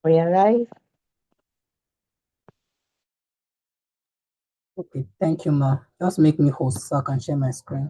Realize. Okay, thank you, ma. Just make me host so I can share my screen.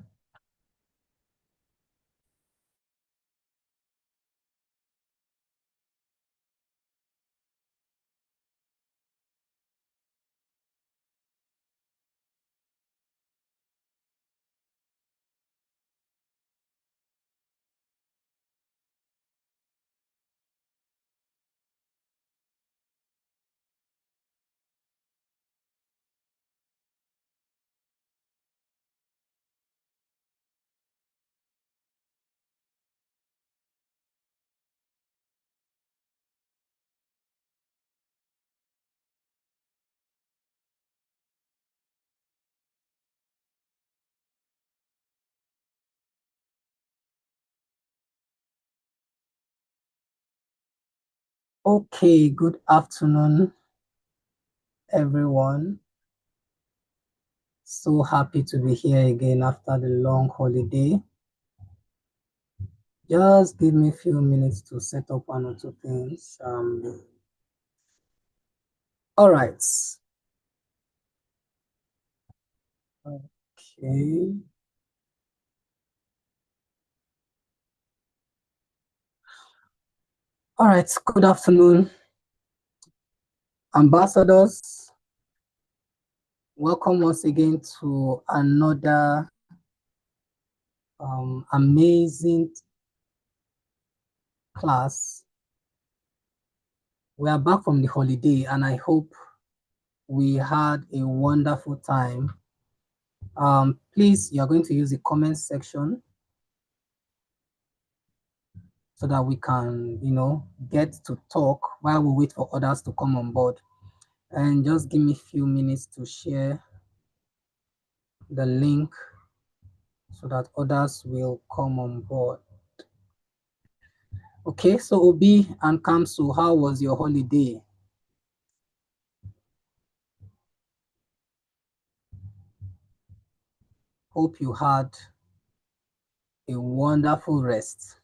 Okay, good afternoon, everyone. So happy to be here again after the long holiday. Just give me a few minutes to set up one or two things. All right. Okay. All right. Good afternoon, ambassadors. Welcome once again to another amazing class. We are back from the holiday, and I hope we had a wonderful time. Please, you're going to use the comment section so that we can, get to talk while we wait for others to come on board. And just give me a few minutes to share the link so that others will come on board. Okay, so Obi and Kamsu, how was your holiday? Hope you had a wonderful rest.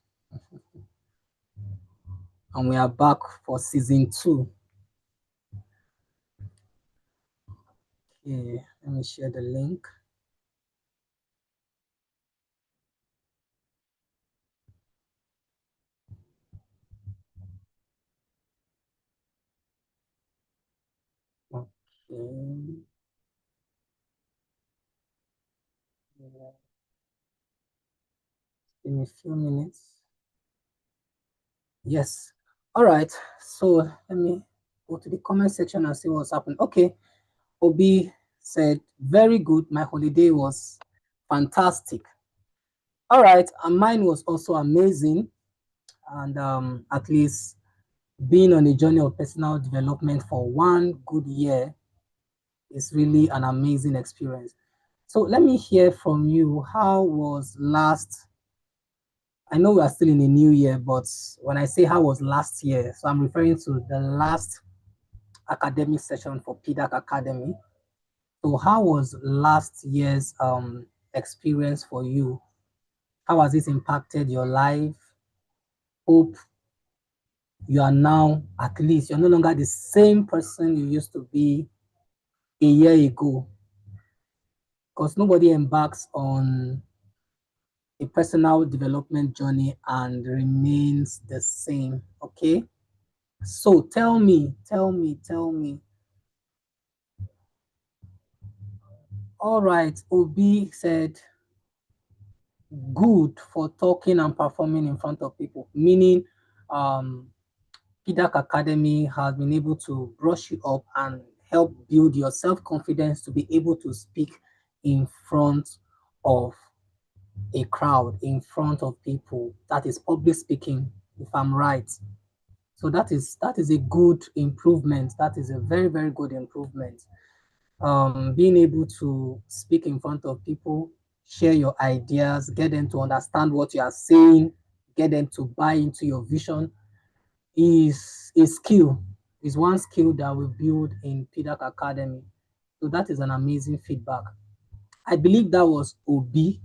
And we are back for season 2. Okay, let me share the link. Okay. Give me a few minutes. Yes. All right. So let me go to the comment section and see what's happened. Okay. Obi said, very good. My holiday was fantastic. All right. And mine was also amazing. And at least being on a journey of personal development for 1 good year is really an amazing experience. So let me hear from you. How was last? I know we are still in a new year, but when I say how was last year, so I'm referring to the last academic session for Pdac Academy. So how was last year's experience for you? How has it impacted your life? Hope you are now, at least, you're no longer the same person you used to be a year ago. Because nobody embarks on a personal development journey and remains the same. Okay. So tell me. All right. Obi said, good for talking and performing in front of people, meaning Pdac Academy has been able to brush you up and help build your self-confidence to be able to speak in front of a crowd, in front of people. That is public speaking, if I'm right. So that is a good improvement. That is a very, very good improvement. Being able to speak in front of people, share your ideas, get them to understand what you are saying, get them to buy into your vision is a skill, is one skill that we build in Pdac Academy. So that is an amazing feedback. I believe that was Obi.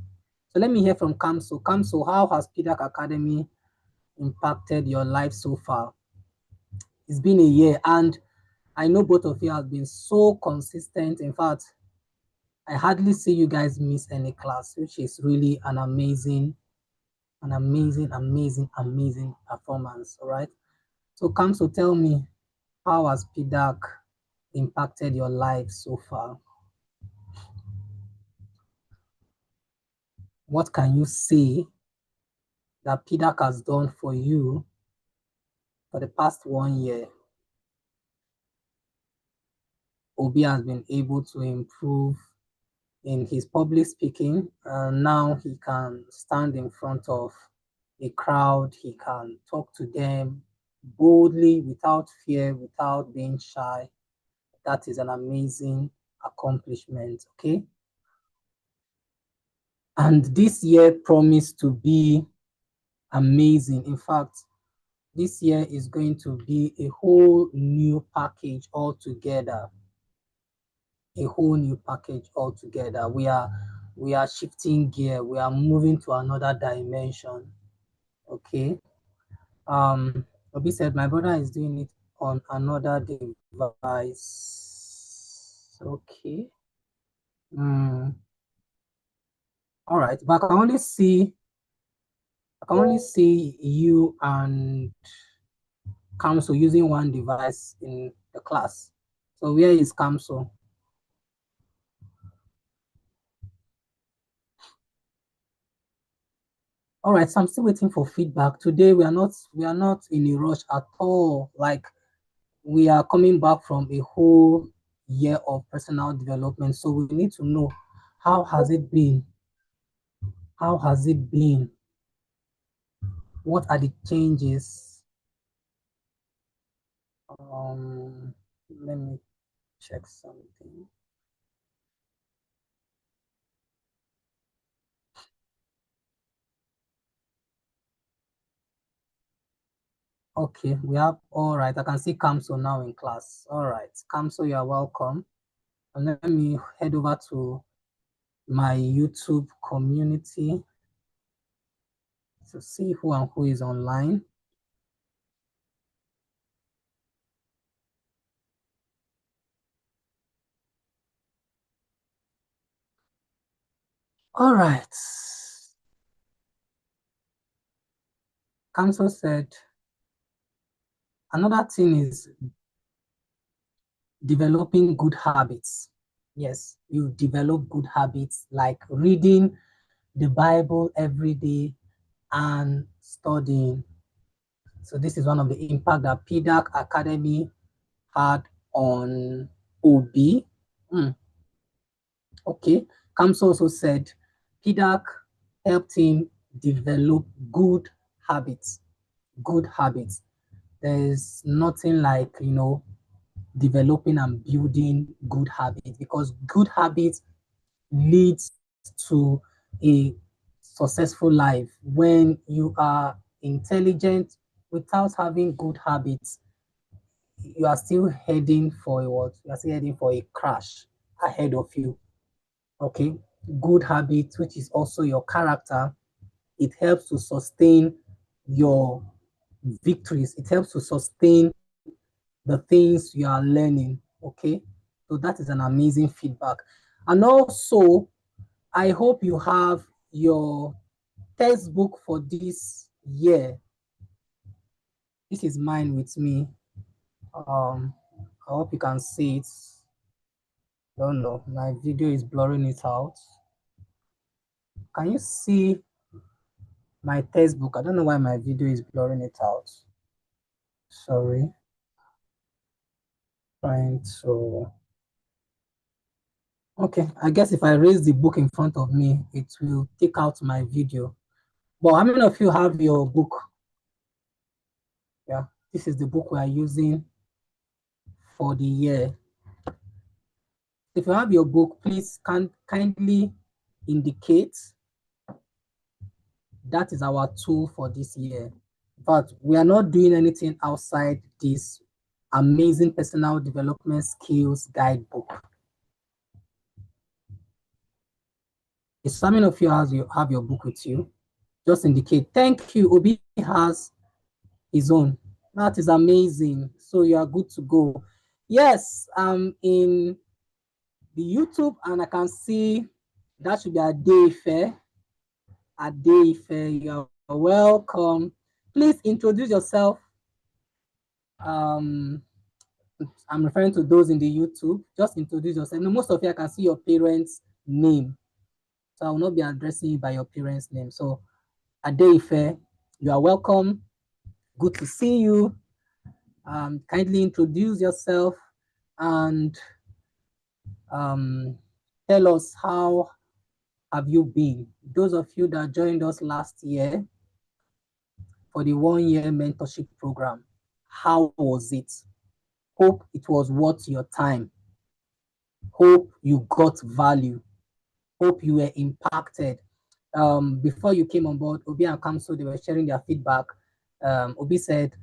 So let me hear from Kamso. Kamso, how has Pdac Academy impacted your life so far? It's been a year, and I know both of you have been so consistent. In fact, I hardly see you guys miss any class, which is really an amazing, amazing performance. All right. So come to tell me, how has Pdac impacted your life so far? What can you say that Pdac has done for you for the past 1 year? Obi has been able to improve in his public speaking, and now he can stand in front of a crowd. He can talk to them boldly, without fear, without being shy. That is an amazing accomplishment. Okay. And this year promised to be amazing. In fact, this year is going to be a whole new package altogether. A whole new package altogether. We are shifting gear. We are moving to another dimension. Okay. Obi said my brother is doing it on another device. Okay. All right, but I can only see you and Kamso using one device in the class. So where is Kamso? All right, so I'm still waiting for feedback. Today we are not in a rush at all. Like, we are coming back from a whole year of personal development. So we need to know, how has it been? How has it been? What are the changes? Let me check something. Okay, we have, all right, I can see Kamso now in class. All right, Kamso, you are welcome. And let me head over to my YouTube community to see who and who is online. All right. Kamso said, another thing is developing good habits. Yes, you develop good habits like reading the Bible every day and studying. So this is one of the impact that Pdac Academy had on OB. Okay. Kamso also said Pdac helped him develop good habits. Good habits. There's nothing like, developing and building good habits, because good habits leads to a successful life. When you are intelligent without having good habits, you are still heading for a what? You are still heading for a crash ahead of you. Okay. Good habits, which is also your character, it helps to sustain your victories. It helps to sustain the things you are learning. Okay. So that is an amazing feedback. And also, I hope you have your textbook for this year. This is mine with me. I hope you can see it. Don't know, my video is blurring it out. Can you see my textbook? I don't know why my video is blurring it out. Sorry. Trying to. Okay, I guess if I raise the book in front of me, it will take out my video. But how many of you have your book? Yeah, this is the book we are using for the year. If you have your book, please kindly indicate that is our tool for this year. But we are not doing anything outside this amazing personal development skills guidebook. If some of you have your book with you, just indicate. Thank you. Obi has his own. That is amazing. So you are good to go. Yes, I'm in the YouTube and I can see that should be Adeife. Adeife, you are welcome. Please introduce yourself. I'm referring to those in the YouTube. Just introduce yourself. No, most of you I can see your parents' name. So I will not be addressing you by your parents' name. So Adeife, you are welcome. Good to see you. Kindly introduce yourself and tell us how have you been. Those of you that joined us last year for the 1-year mentorship program, how was it? Hope it was worth your time. Hope you got value. Hope you were impacted. Before you came on board, Obi and Kamso, they were sharing their feedback. Obi said,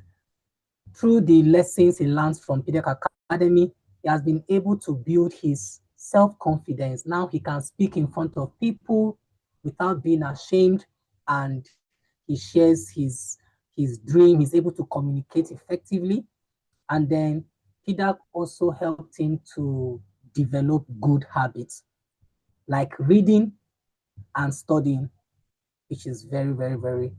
through the lessons he learned from Pdac Academy, he has been able to build his self-confidence. Now he can speak in front of people without being ashamed, and he shares his dream. He's able to communicate effectively. And then Pdac also helped him to develop good habits like reading and studying, which is very, very, very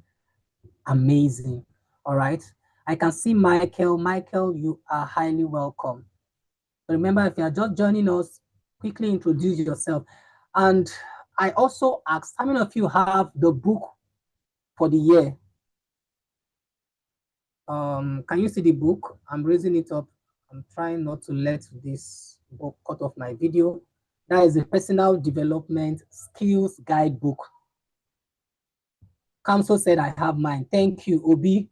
amazing. All right. I can see Michael. Michael, you are highly welcome. Remember, if you are just joining us, quickly introduce yourself. And I also asked, how many of you have the book for the year? Can you see the book? I'm raising it up. I'm trying not to let this book cut off my video. That is a personal development skills guidebook. Kamso said, I have mine. Thank you. Obi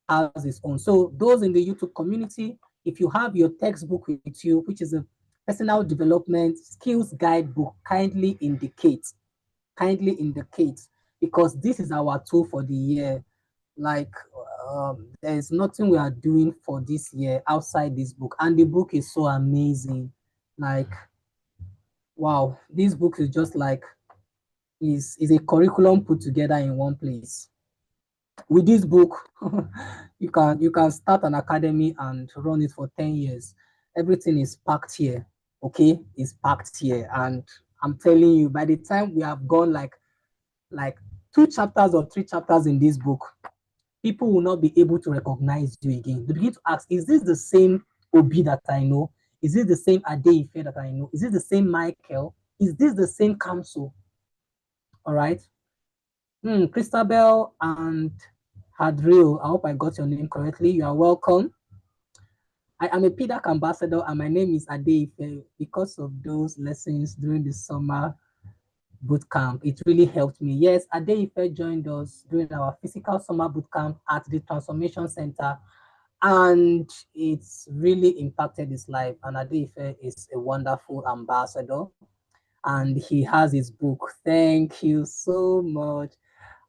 has his own. So those in the YouTube community, if you have your textbook with you, which is a personal development skills guidebook, kindly indicate, because this is our tool for the year. Like there's nothing we are doing for this year outside this book, and the book is so amazing. Like, wow, this book is just like is a curriculum put together in one place. With this book, you can start an academy and run it for 10 years. Everything is packed here. Okay, it's packed here. And I'm telling you, by the time we have gone like 2 chapters or 3 chapters in this book, people will not be able to recognize you again. They begin to ask, is this the same Obi that I know? Is this the same Adeife that I know? Is this the same Michael? Is this the same Kamso? All right. Christabel and Hadril, I hope I got your name correctly. You are welcome. I am a Pdac ambassador and my name is Adeife. Because of those lessons during the summer boot camp, it really helped me. Yes, Adeife joined us during our physical summer boot camp at the Transformation Center, and it's really impacted his life. And Adeife is a wonderful ambassador, and he has his book. Thank you so much.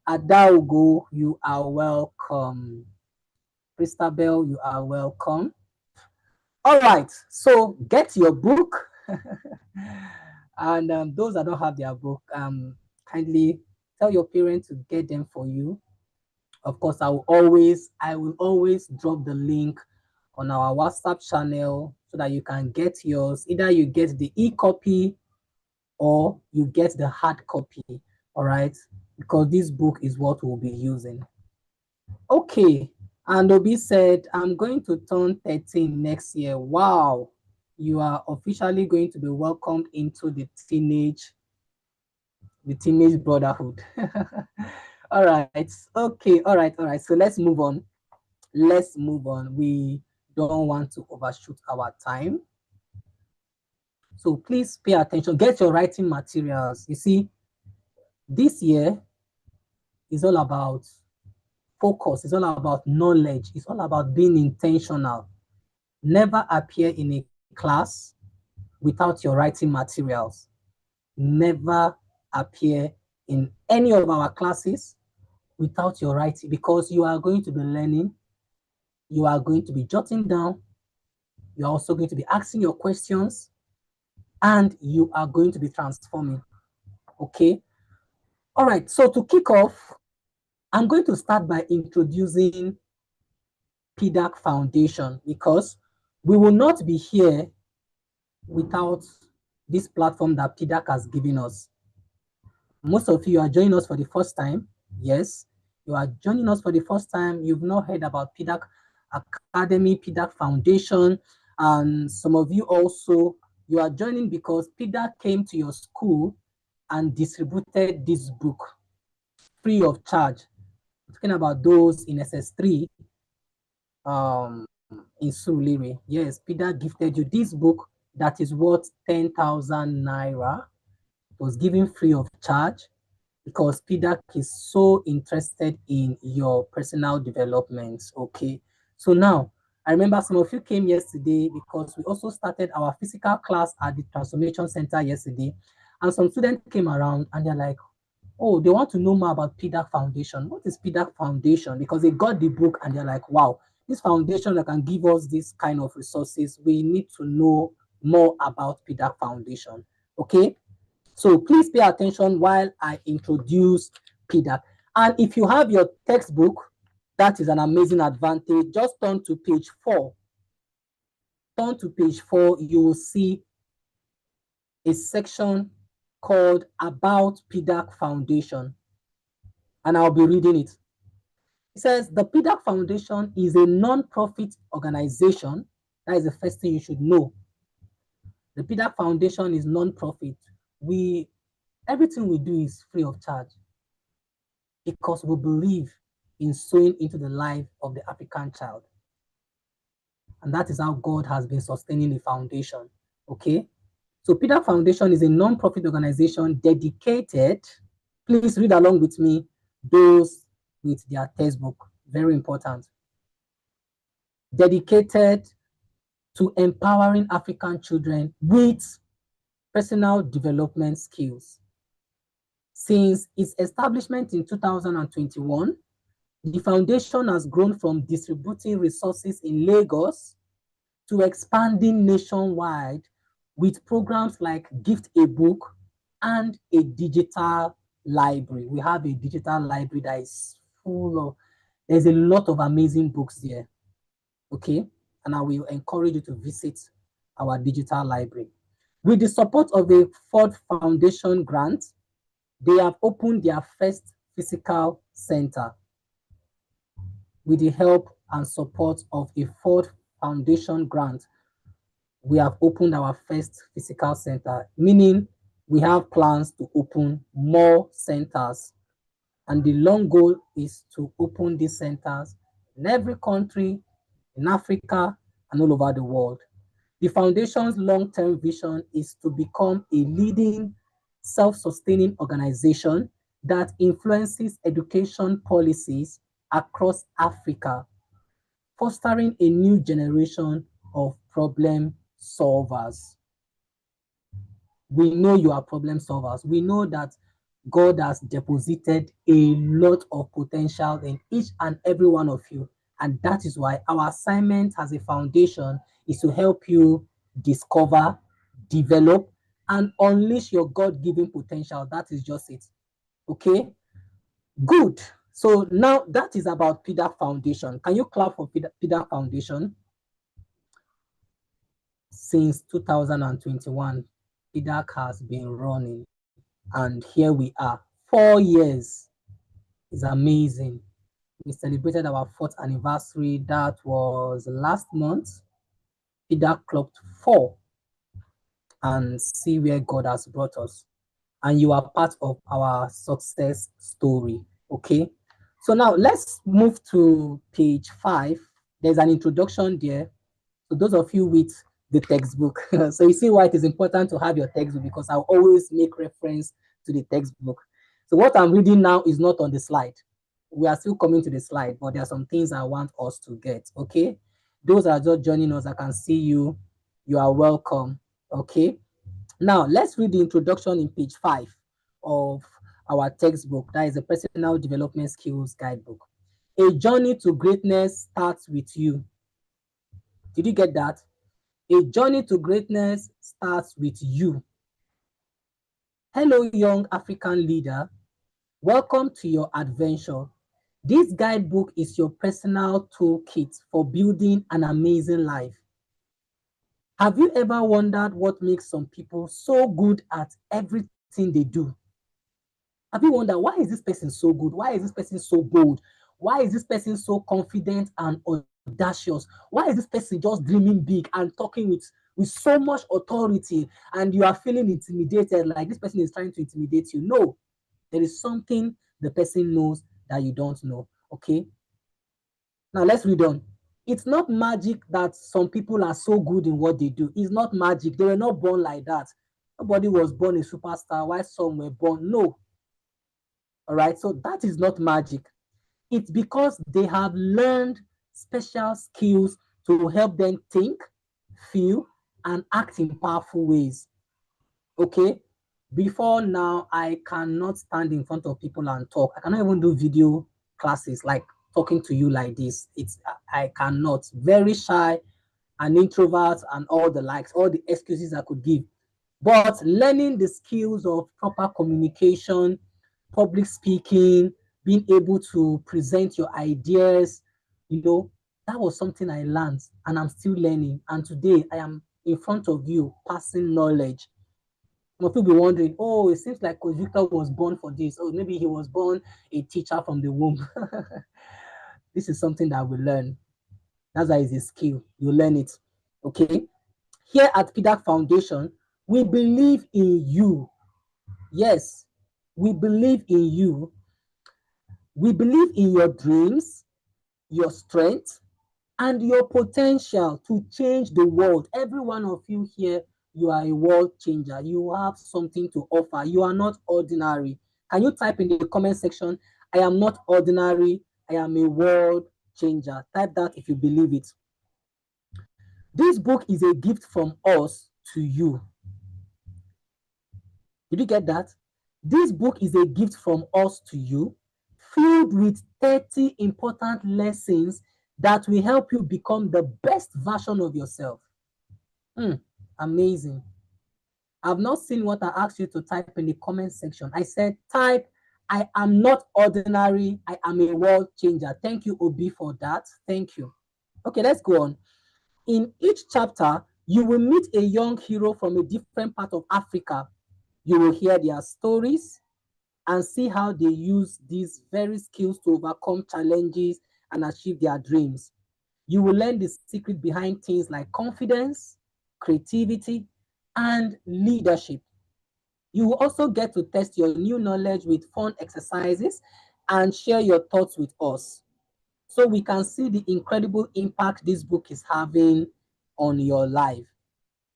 Adaugo, you are welcome. Christabel, you are welcome. All right, so get your book. And those that don't have their book, kindly tell your parents to get them for you. Of course, I will always drop the link on our WhatsApp channel so that you can get yours. Either you get the e-copy or you get the hard copy. All right, because this book is what we'll be using. Okay, and Obi said, I'm going to turn 13 next year. Wow, you are officially going to be welcomed into the teenage brotherhood. All right, okay, all right. So let's move on. We don't want to overshoot our time. So please pay attention, get your writing materials. You see, this year is all about focus, it's all about knowledge, it's all about being intentional. Never appear in a class without your writing materials. Never appear in any of our classes without your writing, because you are going to be learning, you are going to be jotting down, you are also going to be asking your questions, and you are going to be transforming. Okay? All right, so to kick off, I'm going to start by introducing Pdac Foundation, because we will not be here without this platform that Pdac has given us. Most of you are joining us for the first time. Yes, you are joining us for the first time. You've not heard about Pdac Academy, Pdac Foundation, and some of you also, you are joining because Pdac came to your school and distributed this book free of charge. I'm talking about those in SS3 in Surulere. Yes, Pdac gifted you this book that is worth 10,000 naira. It was given free of charge because Pdac is so interested in your personal development. Okay, so now I remember some of you came yesterday because we also started our physical class at the Transformation Center yesterday, and some students came around and they're like, oh, they want to know more about Pdac Foundation. What is Pdac Foundation? Because they got the book and they're like, wow, this foundation that can give us this kind of resources, we need to know more about Pdac Foundation. Okay, so please pay attention while I introduce Pdac. And if you have your textbook, that is an amazing advantage. Just turn to page 4. Turn to page 4, you will see a section called About Pdac Foundation. And I'll be reading it. It says, the Pdac Foundation is a non-profit organization. That is the first thing you should know. The Pdac Foundation is non-profit. Everything we do is free of charge because we believe in sowing into the life of the African child. And that is how God has been sustaining the foundation. Okay? So Pdac Foundation is a non-profit organization dedicated, please read along with me, those with their textbook, very important. Dedicated to empowering African children with personal development skills. Since its establishment in 2021, the foundation has grown from distributing resources in Lagos to expanding nationwide with programs like Gift a Book and a digital library. We have a digital library that is full of, there's a lot of amazing books there. Okay, and I will encourage you to visit our digital library. With the support of a Ford Foundation grant, they have opened their first physical center. With the help and support of a Ford Foundation grant, we have opened our first physical center, meaning we have plans to open more centers. And the long goal is to open these centers in every country, in Africa, and all over the world. The foundation's long-term vision is to become a leading self-sustaining organization that influences education policies across Africa, fostering a new generation of problem solvers. We know you are problem solvers. We know that God has deposited a lot of potential in each and every one of you. And that is why our assignment as a foundation is to help you discover, develop, and unleash your God-given potential. That is just it. Okay? Good. So now that is about Pdac Foundation. Can you clap for Pdac Foundation? Since 2021, Pdac has been running, and here we are, 4 years. It's amazing. We celebrated our 4th anniversary. That was last month. Pdac clocked 4, and see where God has brought us. And you are part of our success story. Okay. So now let's move to page 5. There's an introduction there. So those of you with the textbook, so you see why it is important to have your textbook, because I'll always make reference to the textbook. So what I'm reading now is not on the slide. We are still coming to the slide, but there are some things I want us to get. Okay. Those are just joining us. I can see you. You are welcome. Okay. Now let's read the introduction in page 5 of our textbook. That is a personal development skills guidebook. A journey to greatness starts with you. Did you get that? A journey to greatness starts with you. Hello, young African leader. Welcome to your adventure. This guidebook is your personal toolkit for building an amazing life. Have you ever wondered what makes some people so good at everything they do? Have you wondered, why is this person so good? Why is this person so bold? Why is this person so confident and audacious? Why is this person just dreaming big and talking with so much authority, and you are feeling intimidated, like this person is trying to intimidate you? No, there is something the person knows that you don't know. Okay, now let's read on. It's not magic that some people are so good in what they do. It's not magic. They were not born like that. Nobody was born a superstar while some were born. No. All right. So that is not magic. It's because they have learned special skills to help them think, feel, and act in powerful ways. Okay. Before now, I cannot stand in front of people and talk. I cannot even do video classes like talking to you like this. I cannot. Very shy, an introvert, and all the likes, all the excuses I could give. But learning the skills of proper communication, public speaking, being able to present your ideas, that was something I learned, and I'm still learning. And today I am in front of you passing knowledge. Some people be wondering, oh, it seems like Coach Victor was born for this. Oh, maybe he was born a teacher from the womb. This is something that we learn. That's why it's a skill. You learn it. Okay. Here at Pdac Foundation, we believe in you. Yes, we believe in you. We believe in your dreams, your strength, and your potential to change the world. Every one of you here, you are a world changer. You have something to offer. You are not ordinary. Can you type in the comment section, I am not ordinary, I am a world changer? Type that if you believe it. This book is a gift from us to you. Did you get that? This book is a gift from us to you, filled with 30 important lessons that will help you become the best version of yourself. Amazing. I've not seen what I asked you to type in the comment section. I said, type, I am not ordinary, I am a world changer. Thank you, Obi, for that. Thank you. Okay, let's go on. In each chapter, you will meet a young hero from a different part of Africa. You will hear their stories and see how they use these very skills to overcome challenges and achieve their dreams. You will learn the secret behind things like confidence, creativity, and leadership. You will also get to test your new knowledge with fun exercises and share your thoughts with us. So we can see the incredible impact this book is having on your life.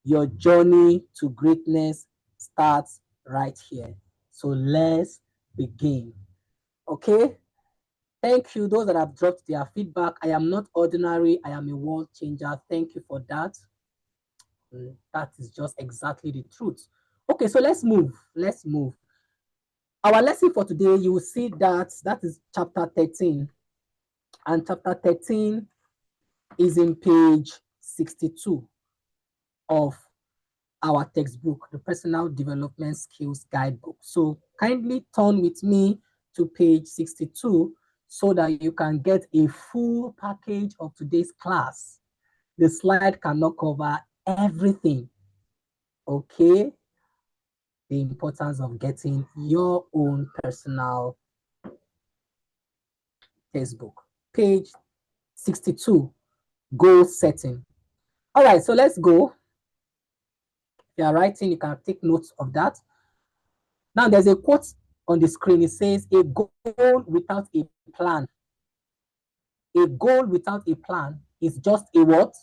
Your journey to greatness starts right here. So let's begin. Okay? Thank you, those that have dropped their feedback. I am not ordinary, I am a world changer. Thank you for that. That is just exactly the truth. Okay, so let's move. Let's move. Our lesson for today, you will see that is chapter 13. And chapter 13 is in page 62 of our textbook, the Personal Development Skills Guidebook. So kindly turn with me to page 62 so that you can get a full package of today's class. The slide cannot cover everything. Okay? The importance of getting your own personal textbook. Page 62, goal setting. All right, so let's go. If you are writing, you can take notes of that. Now, there's a quote on the screen. It says, a goal without a plan. A goal without a plan is just a what?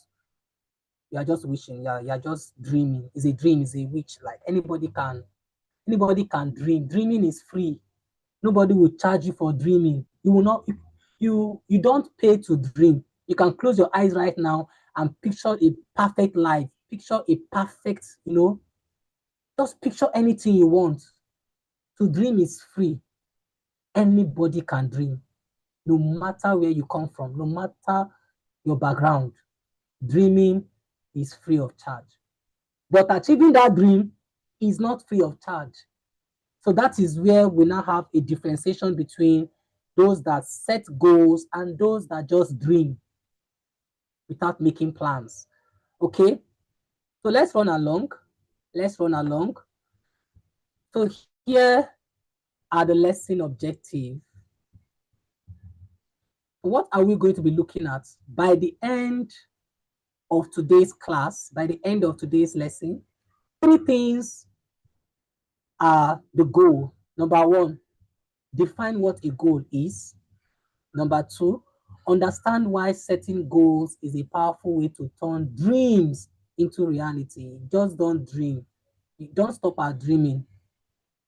You are just wishing. You are just dreaming. It's a dream. It's a wish. Like anybody can dream. Dreaming is free. Nobody will charge you for dreaming. You will not. You don't pay to dream. You can close your eyes right now and picture a perfect life. Picture a perfect, just picture anything you want. To dream is free. Anybody can dream, no matter where you come from, no matter your background. Dreaming is free of charge. But achieving that dream is not free of charge. So that is where we now have a differentiation between those that set goals, and those that just dream without making plans. Okay, so let's run along. Let's run along. So here are the lesson objectives. What are we going to be looking at by the end of today's class, by the end of today's lesson? Three things are the goal. Number one, define what a goal is. Number two, understand why setting goals is a powerful way to turn dreams into reality. Just don't dream. Don't stop at dreaming.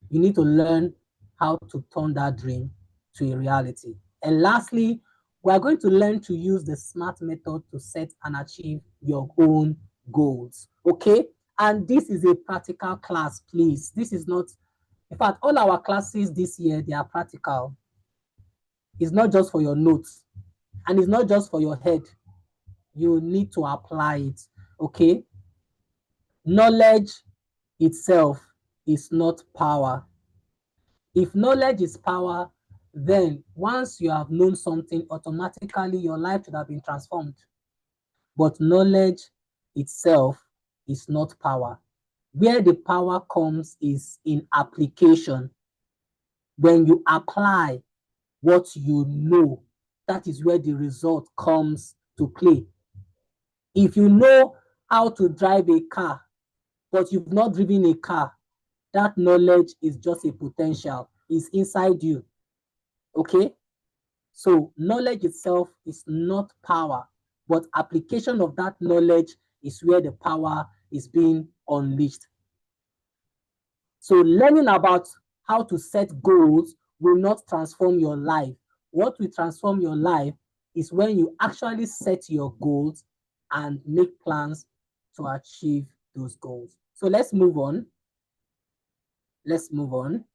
You need to learn how to turn that dream to a reality. And lastly, we are going to learn to use the SMART method to set and achieve your own goals. Okay? And this is a practical class, please. This is not, in fact, all our classes this year, they are practical. It's not just for your notes, and it's not just for your head. You need to apply it. Okay? Knowledge itself is not power. If knowledge is power, then once you have known something, automatically your life should have been transformed. But knowledge itself is not power. Where the power comes is in application. When you apply what you know, that is where the result comes to play. If you know how to drive a car, but you've not driven a car, that knowledge is just a potential. It's inside you. Okay? So knowledge itself is not power, but application of that knowledge is where the power is being unleashed. So learning about how to set goals will not transform your life. What will transform your life is when you actually set your goals and make plans to achieve those goals. So let's move on. Let's move on.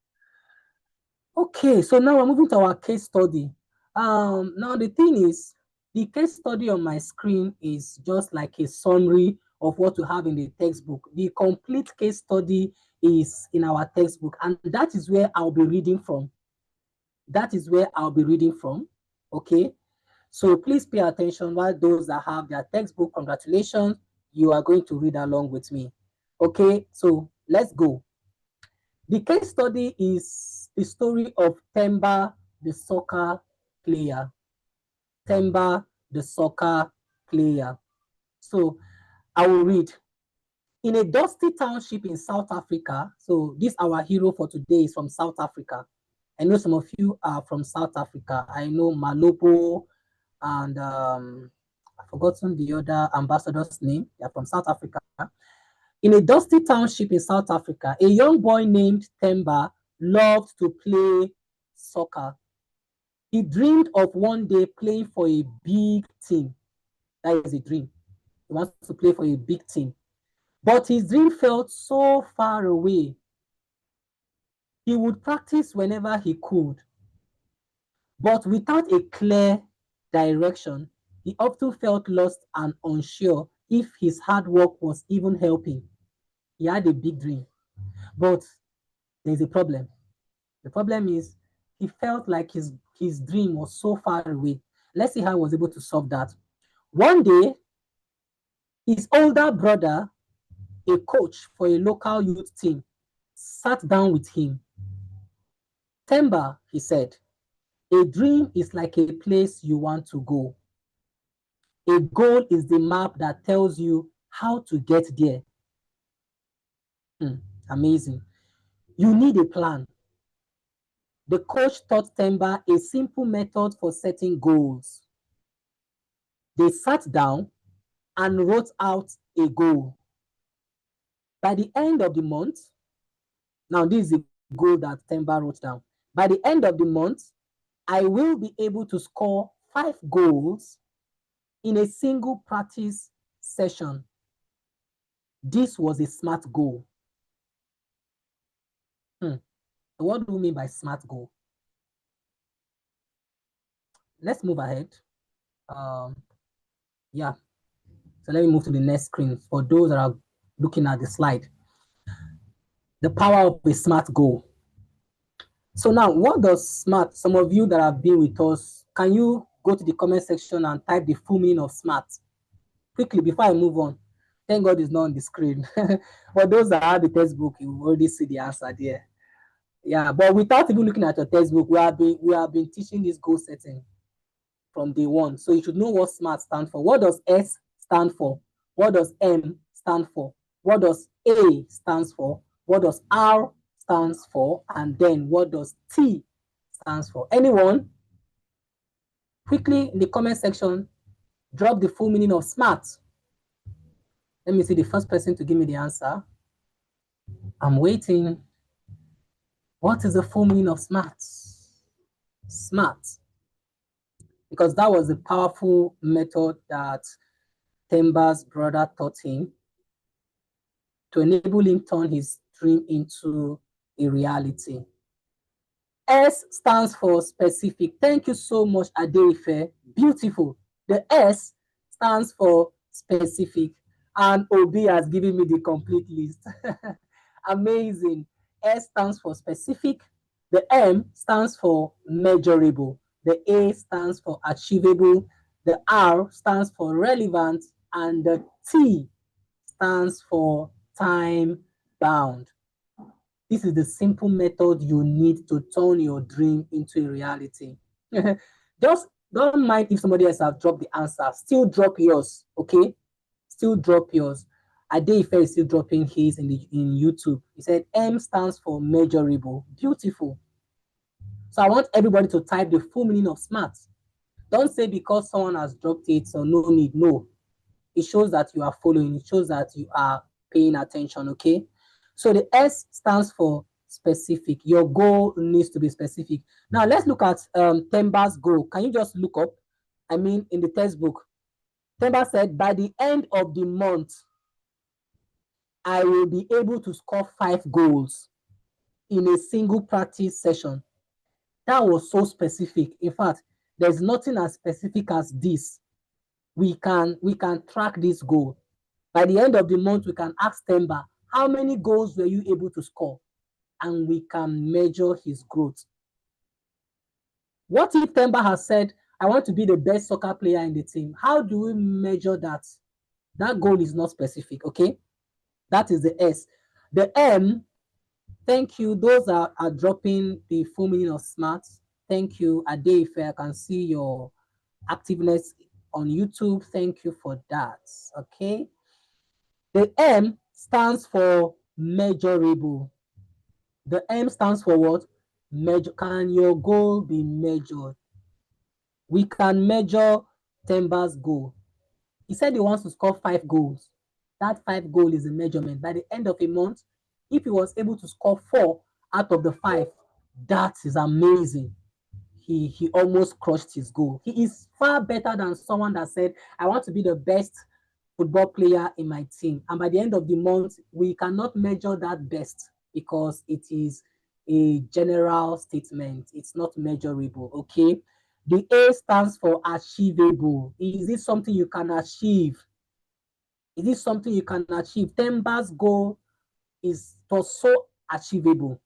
Okay, so now we're moving to our case study. Now the thing is, the case study on my screen is just like a summary of what you have in the textbook. The complete case study is in our textbook, and that is where I'll be reading from. That is where I'll be reading from. Okay, so please pay attention. While those that have their textbook, congratulations, you are going to read along with me. Okay, so let's go. The case study is the story of Themba, the soccer player. Themba, the soccer player. So I will read. In a dusty township in South Africa, so this our hero for today is from South Africa. I know some of you are from South Africa. I know Malopo and I've forgotten the other ambassador's name. They're from South Africa. In a dusty township in South Africa, a young boy named Themba loved to play soccer. He dreamed of one day playing for a big team. That is a dream. He wants to play for a big team. But his dream felt so far away. He would practice whenever he could. But without a clear direction, he often felt lost and unsure if his hard work was even helping. He had a big dream, but there's a problem. The problem is he felt like his dream was so far away. Let's see how he was able to solve that. One day, his older brother, a coach for a local youth team, sat down with him. Themba, he said, a dream is like a place you want to go. A goal is the map that tells you how to get there. Amazing. You need a plan. The coach taught Themba a simple method for setting goals. They sat down and wrote out a goal. By the end of the month, now this is the goal that Themba wrote down. By the end of the month, I will be able to score 5 goals in a single practice session. This was a SMART goal. What do we mean by SMART goal? Let's move ahead. Yeah. So let me move to the next screen for those that are looking at the slide. The power of a SMART goal. So now, what does SMART? Some of you that have been with us, can you go to the comment section and type the full meaning of SMART quickly before I move on? Thank God it's not on the screen. For those that have the textbook, you already see the answer there. Yeah, but without even looking at your textbook, we have been teaching this goal setting from day one. So you should know what SMART stands for. What does S stand for? What does M stand for? What does A stands for? What does R stands for? And then what does T stands for? Anyone? Quickly in the comment section, drop the full meaning of SMART. Let me see the first person to give me the answer. I'm waiting. What is the full meaning of SMART? SMART. Because that was the powerful method that Temba's brother taught him to enable him turn his dream into a reality. S stands for specific. Thank you so much, Adeife. Beautiful. The S stands for specific. And Obi has given me the complete list. Amazing. S stands for specific. The M stands for measurable. The A stands for achievable. The R stands for relevant. And the T stands for time bound. This is the simple method you need to turn your dream into a reality. Just don't mind if somebody else has dropped the answer. Still drop yours, okay? Still drop yours. Adeife is still dropping his in YouTube. He said M stands for measurable. Beautiful. So I want everybody to type the full meaning of SMART. Don't say because someone has dropped it, so no need. No. It shows that you are following. It shows that you are paying attention, okay? So the S stands for specific. Your goal needs to be specific. Now let's look at Temba's goal. Can you just look up? I mean, in the textbook, Temba said, by the end of the month, I will be able to score 5 goals in a single practice session. That was so specific. In fact, there's nothing as specific as this. We can track this goal. By the end of the month, we can ask Temba, how many goals were you able to score? And we can measure his growth. What if Temba has said, I want to be the best soccer player in the team? How do we measure that? That goal is not specific, okay? That is the S. The M, thank you. Those are dropping the full meaning of SMART. Thank you, Adeife. I can see your activeness on YouTube. Thank you for that, okay? The M stands for measurable. The M stands for what? Measure. Can your goal be measured? We can measure Temba's goal. He said he wants to score 5 goals. That 5 goal is a measurement. By the end of a month, if he was able to score 4 out of the 5, that is amazing. He almost crushed his goal. He is far better than someone that said, I want to be the best football player in my team. And by the end of the month, we cannot measure that best because it is a general statement. It's not measurable, okay? The A stands for achievable. Is it something you can achieve? Is it something you can achieve? Temba's goal was so achievable,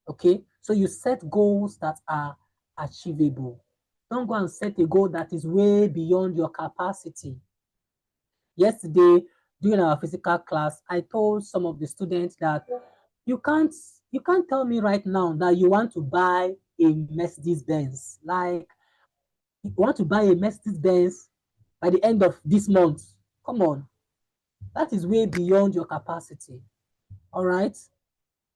okay? So you set goals that are achievable. Don't go and set a goal that is way beyond your capacity. Yesterday, during our physical class, I told some of the students that you can't tell me right now that you want to buy a Mercedes Benz. Like, you want to buy a Mercedes Benz by the end of this month. Come on. That is way beyond your capacity. All right?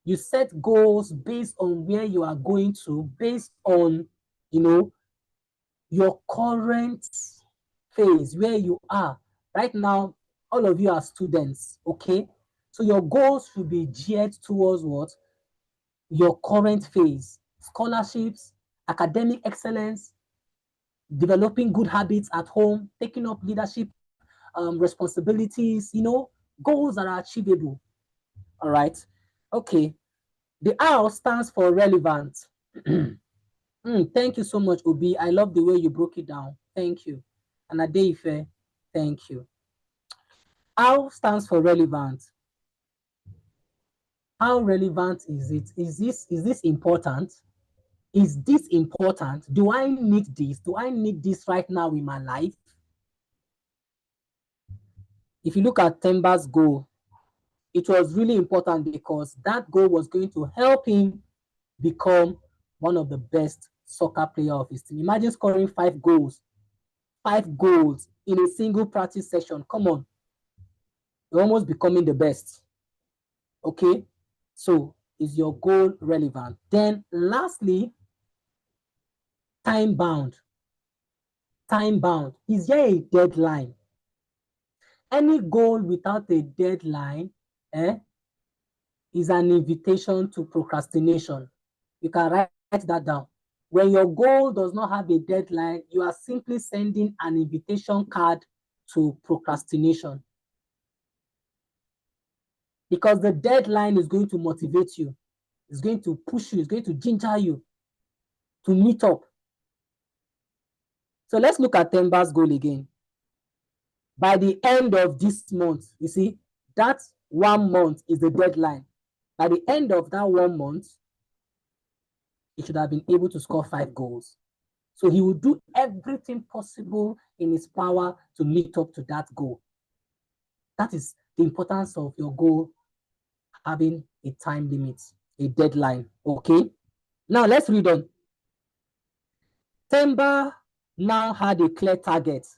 You set goals based on where you are going to, based on, your current phase, where you are. Right now, all of you are students, okay? So your goals should be geared towards what? Your current phase. Scholarships, academic excellence, developing good habits at home, taking up leadership responsibilities, goals that are achievable. All right. Okay. The R stands for relevant. Thank you so much, Obi. I love the way you broke it down. Thank you. And Adeife, thank you. R stands for relevant. How relevant is it? Is this important? Is this important? Do I need this? Do I need this right now in my life? If you look at Temba's goal, it was really important because that goal was going to help him become one of the best soccer player of his team. Imagine scoring 5 goals in a single practice session. Come on, you're almost becoming the best. Okay, so is your goal relevant? Then lastly, time bound. Time bound. Is there a deadline? Any goal without a deadline is an invitation to procrastination. You can write that down. When your goal does not have a deadline, you are simply sending an invitation card to procrastination. Because the deadline is going to motivate you. It's going to push you. It's going to ginger you to meet up. So let's look at Temba's goal again. By the end of this month, you see, that 1 month is the deadline. By the end of that 1 month, he should have been able to score 5 goals. So he will do everything possible in his power to meet up to that goal. That is the importance of your goal having a time limit, a deadline. Okay. Now let's read on. Temba now had a clear target.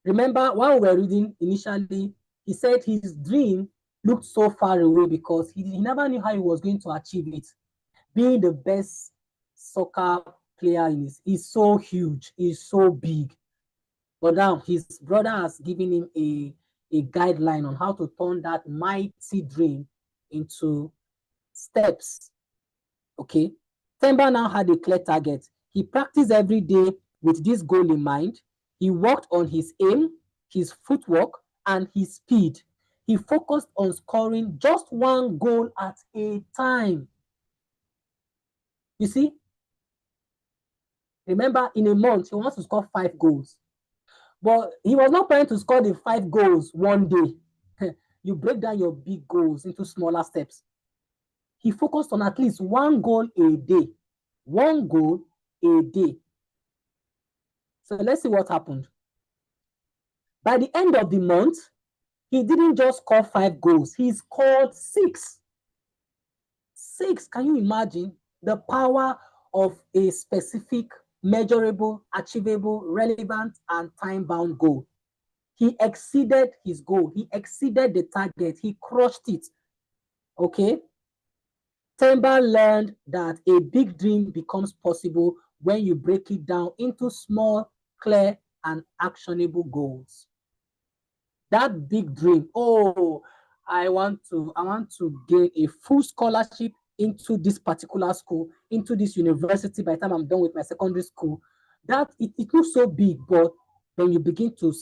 Remember, while we were reading initially, he said his dream looked so far away because he never knew how he was going to achieve it. Being the best soccer player is so huge, is so big. But now his brother has given him a guideline on how to turn that mighty dream into steps. Okay. Temba now had a clear target. He practiced every day with this goal in mind. He worked on his aim, his footwork, and his speed. He focused on scoring just 1 goal at a time. You see? Remember, in a month, he wants to score 5 goals. But he was not planning to score the 5 goals one day. You break down your big goals into smaller steps. He focused on at least 1 goal a day. 1 goal a day. So let's see what happened. By the end of the month, he didn't just score 5 goals. He scored 6. 6. Can you imagine the power of a specific, measurable, achievable, relevant, and time-bound goal? He exceeded his goal. He exceeded the target. He crushed it. Okay? Temba learned that a big dream becomes possible when you break it down into small, clear, and actionable goals. That big dream, I want to gain a full scholarship into this particular school, into this university by the time I'm done with my secondary school. That it looks so big, but when you begin to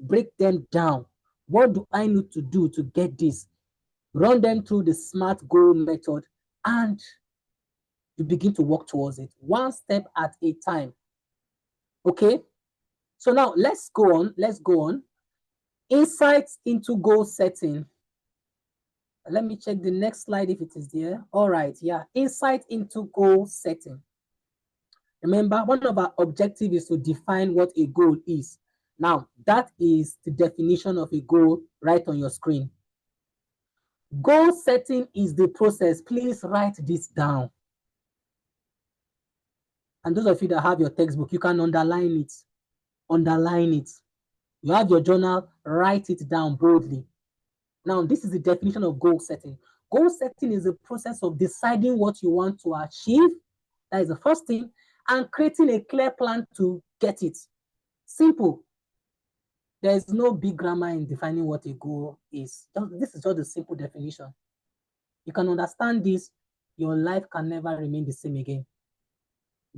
break them down, what do I need to do to get this? Run them through the SMART goal method, and you begin to work towards it, 1 step at a time. Okay? So now let's go on. Insights into goal setting. Let me check the next slide if it is there. All right, yeah. Insight into goal setting. Remember, one of our objectives is to define what a goal is. Now, that is the definition of a goal right on your screen. Goal setting is the process. Please write this down. And those of you that have your textbook, you can underline it. Underline it. You have your journal, write it down boldly. Now, this is the definition of goal setting. Goal setting is the process of deciding what you want to achieve. That is the first thing. And creating a clear plan to get it. Simple. There is no big grammar in defining what a goal is. This is just a simple definition. You can understand this, your life can never remain the same again.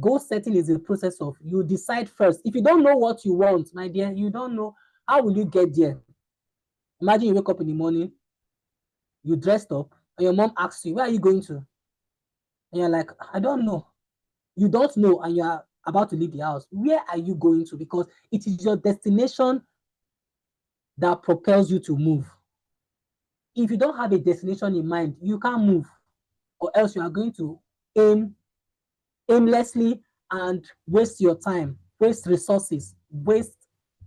Goal setting is the process of you decide first. If you don't know what you want, my dear, you don't know, how will you get there? Imagine you wake up in the morning, you dressed up, and your mom asks you, where are you going to? And you're like, I don't know. You don't know, and you are about to leave the house. Where are you going to? Because it is your destination that propels you to move. If you don't have a destination in mind, you can't move, or else you are going to aim aimlessly and waste your time, waste resources,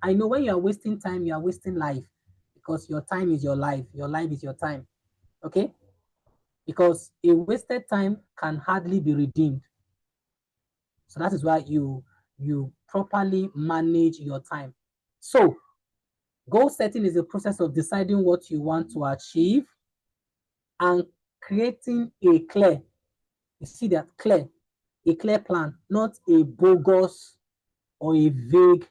I know when you are wasting time, you are wasting life, because your time is your life is your time. Okay? Because a wasted time can hardly be redeemed. So that is why you properly manage your time. So goal setting is a process of deciding what you want to achieve and creating a clear, you see that, a clear plan, not a bogus or a vague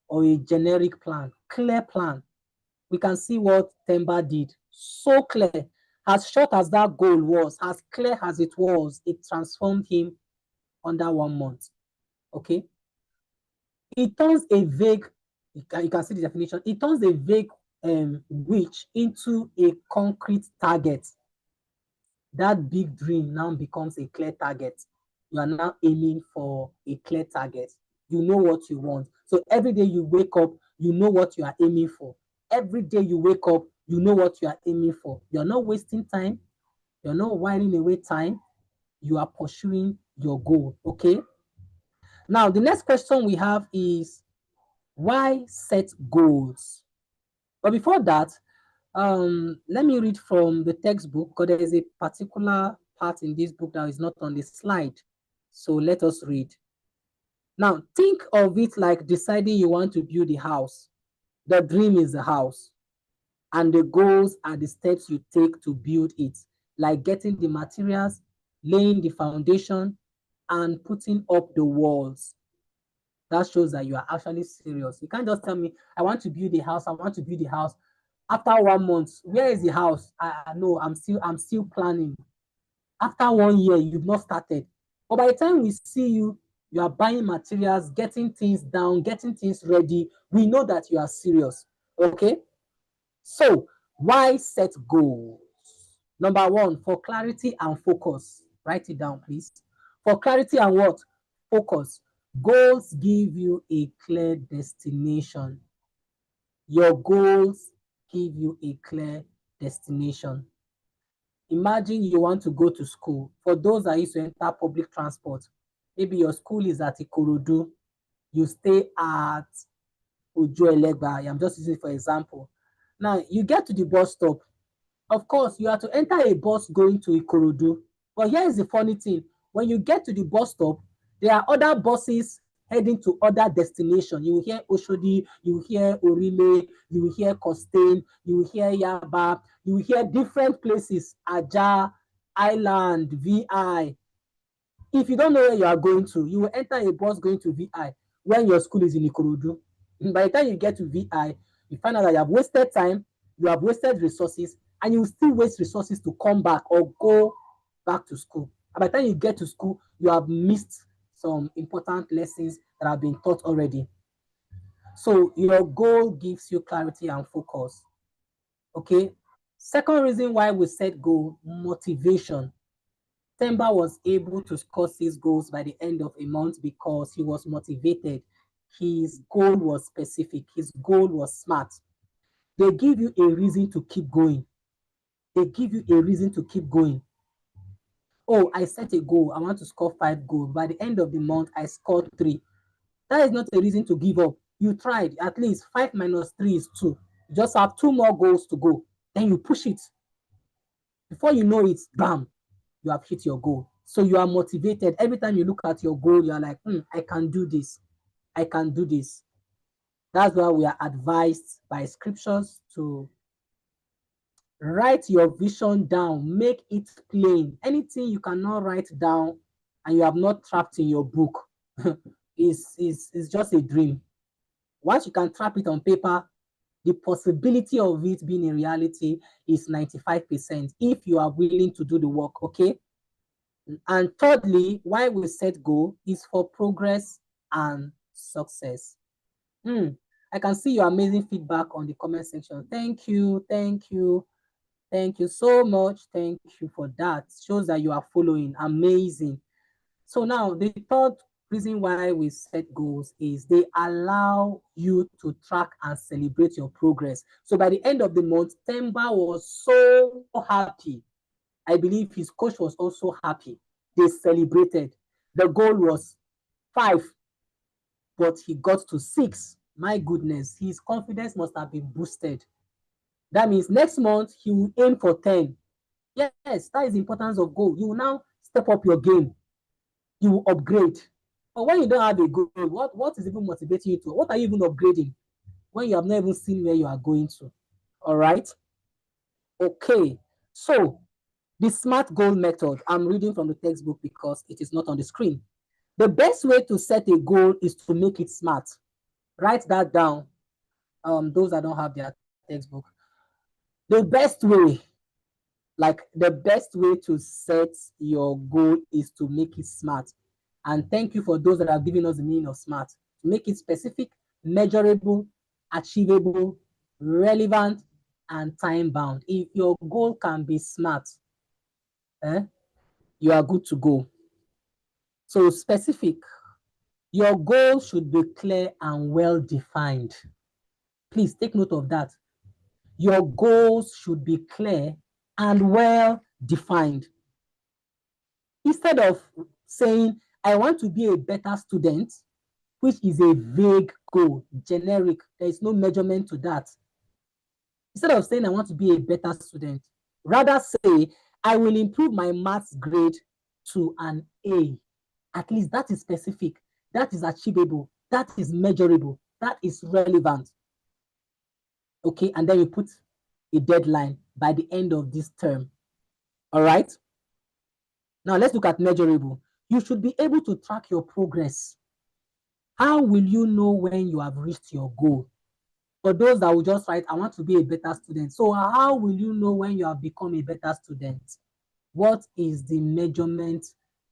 or a generic plan. Clear plan. We can see what Temba did. So clear. As short as that goal was, as clear as it was, it transformed him under 1 month. Okay? It turns a vague, you can see the definition, it turns a vague wish into a concrete target. That big dream now becomes a clear target. You are now aiming for a clear target. You know what you want. So every day you wake up, you know what you are aiming for. Every day you wake up, you know what you are aiming for. You're not wasting time. You're not whiling away time. You are pursuing your goal. Okay. Now, the next question we have is, why set goals? But before that, let me read from the textbook, because there is a particular part in this book that is not on the slide. So let us read. Now, think of it like deciding you want to build a house. The dream is the house, and the goals are the steps you take to build it, like getting the materials, laying the foundation, and putting up the walls. That shows that you are actually serious. You can't just tell me, I want to build a house, I want to build a house. After 1 month, where is the house? I know, I'm still planning. After 1 year, you've not started. But by the time we see you, you are buying materials, getting things down, getting things ready. We know that you are serious. Okay? So, why set goals? Number one, for clarity and focus. Write it down, please. For clarity and what? Focus. Goals give you a clear destination. Your goals give you a clear destination. Imagine you want to go to school. For those that used to enter public transport, maybe your school is at Ikorodu, you stay at Ojo Elegba. I'm just using it for example. Now, you get to the bus stop. Of course, you have to enter a bus going to Ikorodu. But here is the funny thing. When you get to the bus stop, there are other buses heading to other destinations. You hear Oshodi, you hear Orile, you hear Costain, you hear Yaba, you hear different places, Aja, Island, VI. If you don't know where you are going to, you will enter a bus going to VI when your school is in Ikorodu. By the time you get to VI, you find out that you have wasted time, you have wasted resources, and you will still waste resources to come back or go back to school. And by the time you get to school, you have missed some important lessons that have been taught already. So your goal gives you clarity and focus. Okay. Second reason why we set goal, motivation. Temba was able to score 6 goals by the end of a month because he was motivated. His goal was specific. His goal was smart. They give you a reason to keep going. They give you a reason to keep going. Oh, I set a goal. I want to score 5 goals. By the end of the month, I scored 3. That is not a reason to give up. You tried. At least 5 minus 3 is 2. You just have 2 more goals to go. Then you push it. Before you know it, bam, you have hit your goal. So you are motivated. Every time you look at your goal, you are like, I can do this. I can do this. That's why we are advised by scriptures to write your vision down, make it plain. Anything you cannot write down and you have not trapped in your book is just a dream. Once you can trap it on paper, the possibility of it being a reality is 95% if you are willing to do the work, okay? And thirdly, why we set goal is for progress and success. I can see your amazing feedback on the comment section. Thank you, thank you, thank you so much. Thank you for that. Shows that you are following. Amazing. So now the third reason why we set goals is they allow you to track and celebrate your progress. So by the end of the month, Temba was so happy. I believe his coach was also happy. They celebrated. The goal was 5, but he got to 6. My goodness, his confidence must have been boosted. That means next month he will aim for 10. Yes, that is the importance of goal. You will now step up your game. You will upgrade. But when you don't have a goal, what is even motivating you to? What are you even upgrading when you have not even seen where you are going to? All right. Okay. So the SMART goal method, I'm reading from the textbook because it is not on the screen. The best way to set a goal is to make it SMART. Write that down. Those that don't have their textbook. The best way to set your goal is to make it SMART. And thank you for those that have given us the meaning of SMART. To make it specific, measurable, achievable, relevant, and time bound. If your goal can be SMART, you are good to go. So specific, your goal should be clear and well defined. Please take note of that. Your goals should be clear and well defined. Instead of saying, I want to be a better student, which is a vague goal, generic, there is no measurement to that. Instead of saying, I want to be a better student, rather say, I will improve my maths grade to an A. At least that is specific, that is achievable, that is measurable, that is relevant. Okay, and then you put a deadline by the end of this term. All right. Now let's look at measurable. You should be able to track your progress. How will you know when you have reached your goal? For those that will just write, I want to be a better student. So how will you know when you have become a better student? What is the measurement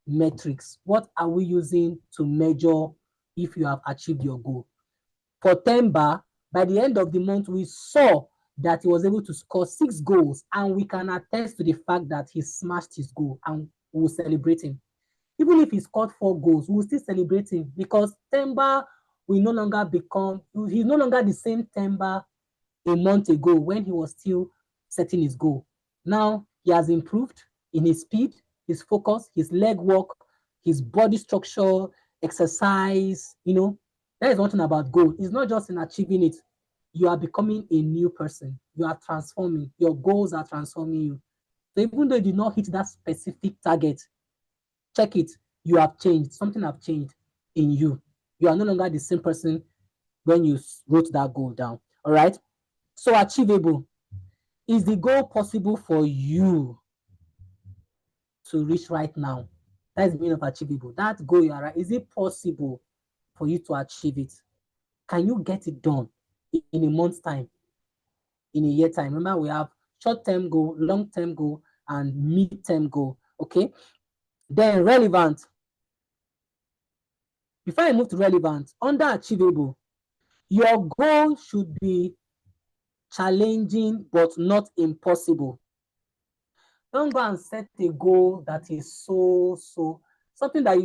metrics? What are we using to measure if you have achieved your goal? For Temba, by the end of the month, we saw that he was able to score 6 goals, and we can attest to the fact that he smashed his goal, and we will celebrate him. Even if he scored 4 goals, we will still celebrate him, because Temba will no longer he's no longer the same Temba a month ago when he was still setting his goal. Now he has improved in his speed, his focus, his leg work, his body structure, exercise. That is one thing about goal. It's not just in achieving it. You are becoming a new person. You are transforming. Your goals are transforming you. So even though you did not hit that specific target, check it. You have changed. Something have changed in you. You are no longer the same person when you wrote that goal down. All right. So achievable. Is the goal possible for you to reach right now? That's the meaning of achievable. That goal you are right. Is it possible for you to achieve it? Can you get it done in a month's time, in a year time? Remember, we have short-term goal, long-term goal, and mid-term goal. Okay. Then relevant. Before I move to relevant, under achievable, your goal should be challenging but not impossible. Don't go and set a goal that is so something that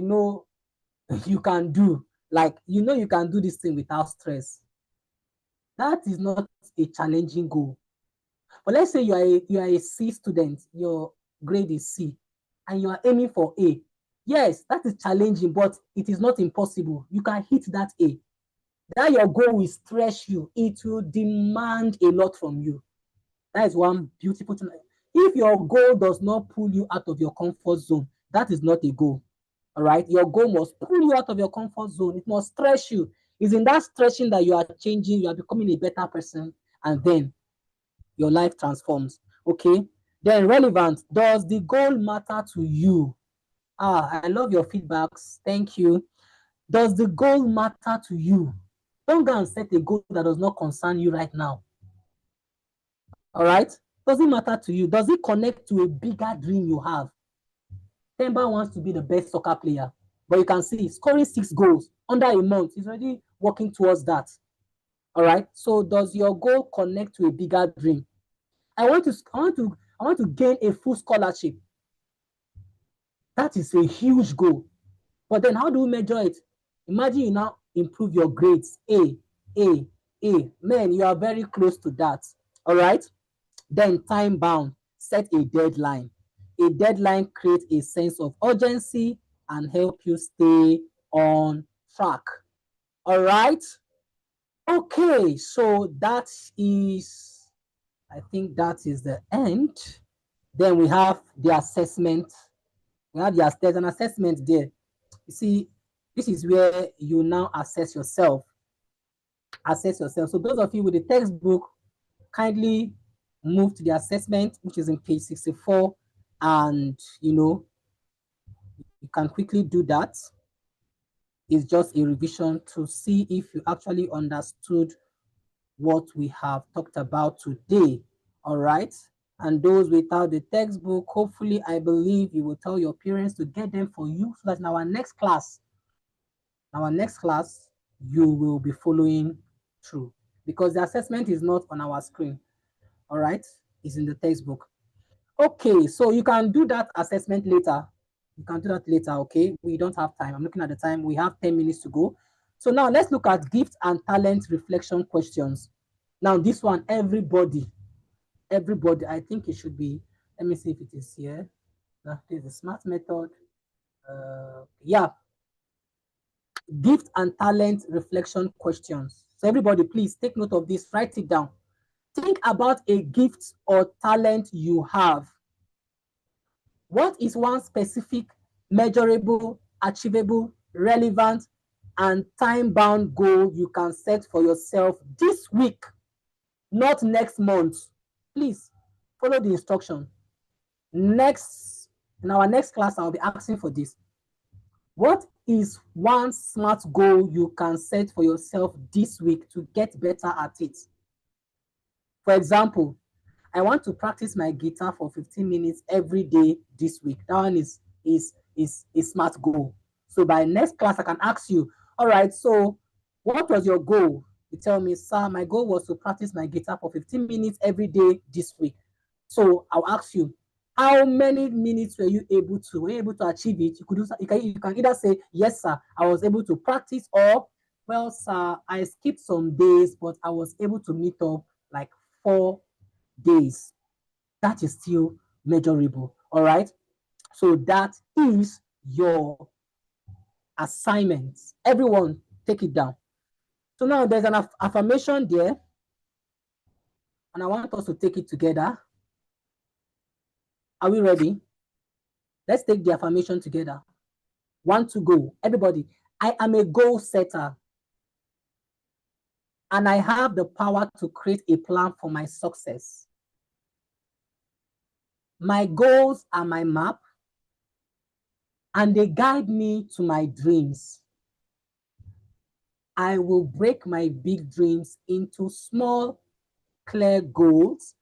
you can do. Like you can do this thing without stress. That is not a challenging goal. But let's say you are a C student, your grade is C, and you are aiming for A. Yes, that is challenging, but it is not impossible. You can hit that A. That your goal will stretch you. It will demand a lot from you. That is one beautiful thing. If your goal does not pull you out of your comfort zone, that is not a goal. All right. Your goal must pull you out of your comfort zone. It must stretch you. It's in that stretching that you are changing, you are becoming a better person, and then your life transforms. Okay. Then relevant. Does the goal matter to you? I love your feedbacks. Thank you. Does the goal matter to you? Don't go and set a goal that does not concern you right now. All right. Does it matter to you? Does it connect to a bigger dream you have? Temba wants to be the best soccer player, but you can see scoring 6 goals under a month. He's already working towards that. All right. So does your goal connect to a bigger dream? I want to gain a full scholarship. That is a huge goal. But then how do we measure it? Imagine you now improve your grades. A. Man, you are very close to that. All right. Then time bound. Set a deadline. A deadline creates a sense of urgency and help you stay on track. All right. Okay, so that is, I think that is the end. Then we have the assessment. There's an assessment there. You see, this is where you now assess yourself. Assess yourself. So those of you with the textbook, kindly move to the assessment, which is in page 64, and you can quickly do that. It's just a revision to see if you actually understood what we have talked about today. All right. And those without the textbook, hopefully, I believe you will tell your parents to get them for you so that in our next class, you will be following through, because the assessment is not on our screen. All right. It's in the textbook. Okay. So you can do that assessment later. You can do that later. Okay. We don't have time. I'm looking at the time. We have 10 minutes to go. So now let's look at gift and talent reflection questions. Now this one, everybody, I think it should be, let me see if it is here. That is the smart method. Yeah, gift and talent reflection questions. So everybody, please take note of this, write it down. Think about a gift or talent you have. What is one specific, measurable, achievable, relevant, and time-bound goal you can set for yourself this week, not next month? Please follow the instruction. In our next class, I'll be asking for this. What is one smart goal you can set for yourself this week to get better at it? For example, I want to practice my guitar for 15 minutes every day this week. That one is a smart goal. So by next class, I can ask you, all right, so what was your goal? You tell me, sir, my goal was to practice my guitar for 15 minutes every day this week. So I'll ask you, how many minutes were you able to achieve it? You can either say, yes, sir, I was able to practice, or, well, sir, I skipped some days, but I was able to meet up like 4 days. That is still measurable. All right. So that is your assignment. Everyone, take it down. So now there's an affirmation there, and I want us to take it together. Are we ready? Let's take the affirmation together. 1, 2, go. Everybody, I am a goal setter, and I have the power to create a plan for my success. My goals are my map, and they guide me to my dreams. I will break my big dreams into small, clear goals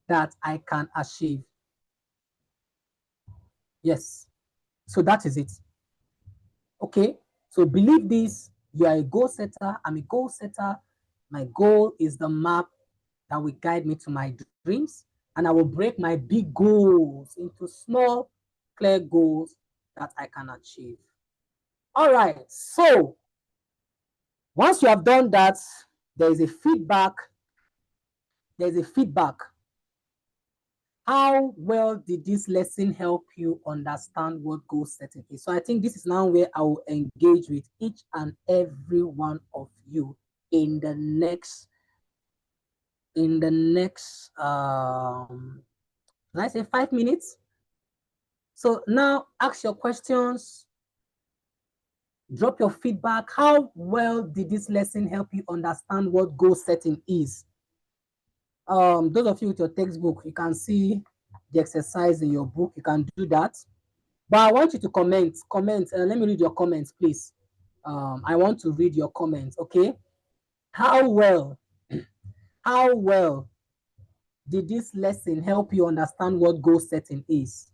that I can achieve. Yes, so that is it. Okay, so believe this. You are a goal setter. I'm a goal setter. My goal is the map that will guide me to my dreams, and I will break my big goals into small, clear goals that I can achieve. All right, so once you have done that, there is a feedback. There's a feedback. How well did this lesson help you understand what goal setting is? So I think this is now where I will engage with each and every one of you in the next, can I say 5 minutes? So now ask your questions, drop your feedback. How well did this lesson help you understand what goal setting is? Those of you with your textbook, you can see the exercise in your book. You can do that. But I want you to comment. Let me read your comments, please. I want to read your comments, okay? How well did this lesson help you understand what goal setting is?